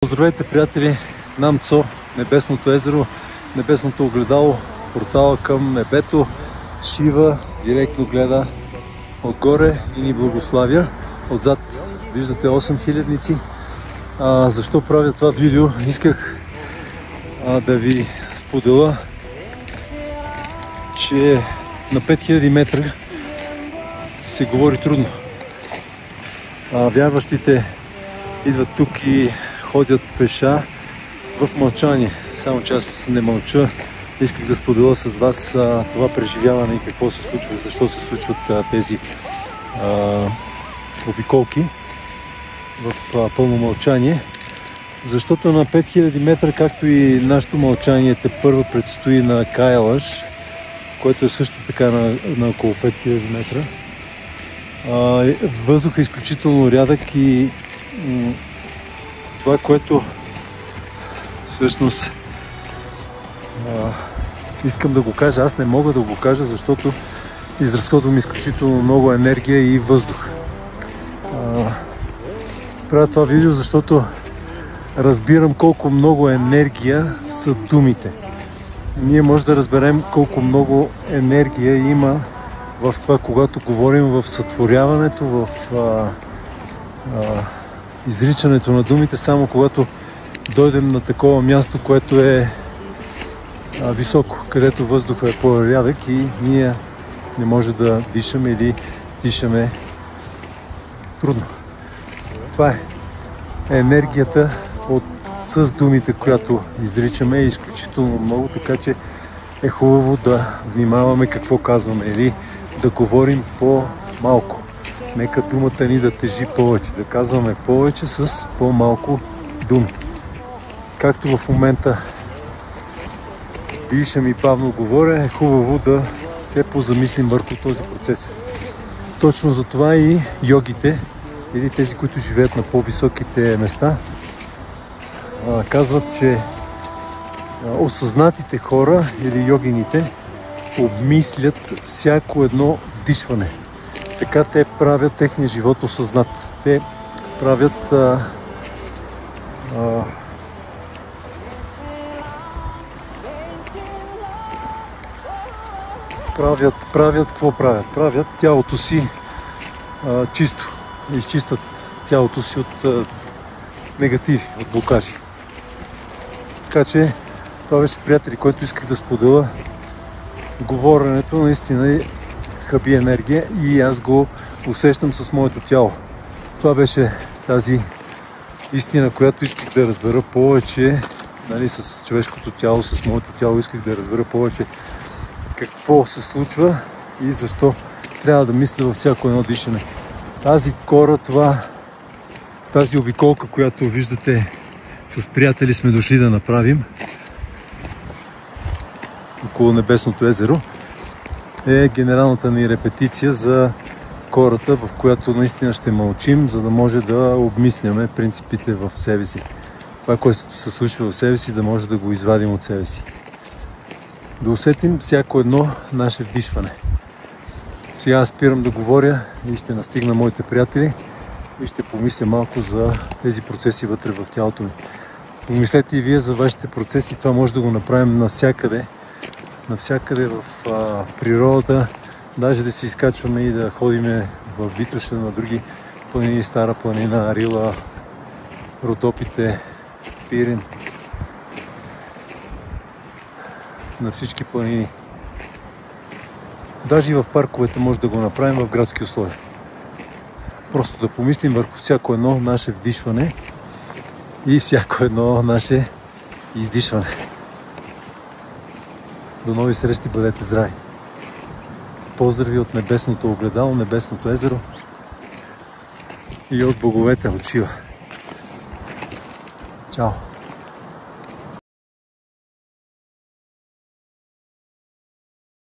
Здравейте, приятели! Намцо, Небесното езеро, Небесното огледало, портала към небето. Шива директно гледа отгоре и ни благославя. Отзад виждате 8000-ници. Защо правя това видео? Исках да ви споделя, че на 5000 метра се говори трудно. Вярващите идват тук и ходят пеша в мълчание. Само че аз не мълча. Исках да споделя с вас това преживяване и какво се случва, защо се случват тези обиколки в пълно мълчание. Защото на 5000 метра, както и нашето мълчание, тепърва предстои на Кайлаш, което е също така на около 5000 метра. Въздухът е изключително рядък и това, което всъщност искам да го кажа, аз не мога да го кажа, защото изразходвам изключително много енергия и въздух. Правя това видео, защото разбирам колко много енергия са думите. Ние може да разберем колко много енергия има в това, когато говорим в сътворяването, в изричането на думите, само когато дойдем на такова място, което е високо, където въздухът е по-рядък и ние не може да дишаме или дишаме трудно. Това е енергията с думите, която изричаме, е изключително много, така че е хубаво да внимаваме какво казваме или да говорим по-малко. Нека думата ни да тежи повече, да казваме повече с по-малко думи. Както в момента дишам и бавно говоря, е хубаво да се позамислим върху този процес. Точно за това и йогите, или тези, които живеят на по-високите места, казват, че осъзнатите хора или йогините обмислят всяко едно вдишване. Така те правят техния живот осъзнат. Те правят какво правят? Правят тялото си чисто. Изчистват тялото си от негативи, от блокажи. Така че това беше, приятели, който исках да споделя. Говоренето наистина хаби енергия и аз го усещам с моето тяло. Това беше тази истина, която исках да разбера повече, нали, с човешкото тяло, с моето тяло исках да разбера повече какво се случва и защо трябва да мисля във всяко едно дишане. Тази кора, тази обиколка, която виждате, с приятели сме дошли да направим около Небесното езеро, е генералната ни репетиция за кората, в която наистина ще мълчим, за да може да обмисляме принципите в себе си. Това, което се случва в себе си, да може да го извадим от себе си. Да усетим всяко едно наше вдишване. Сега спирам да говоря и ще настигна моите приятели и ще помисля малко за тези процеси вътре в тялото ми. Помислете и вие за вашите процеси. Това може да го направим навсякъде в природата, даже да си изкачваме и да ходиме в Витоша, на други планини, Стара планина, Рила, Родопите, Пирин, на всички планини. Даже и в парковете може да го направим в градски условия. Просто да помислим върху всяко едно наше вдишване и всяко едно наше издишване. До нови срещи, бъдете здрави! Поздрави от Небесното огледало, Небесното езеро и от боговете, от Шива. Чао!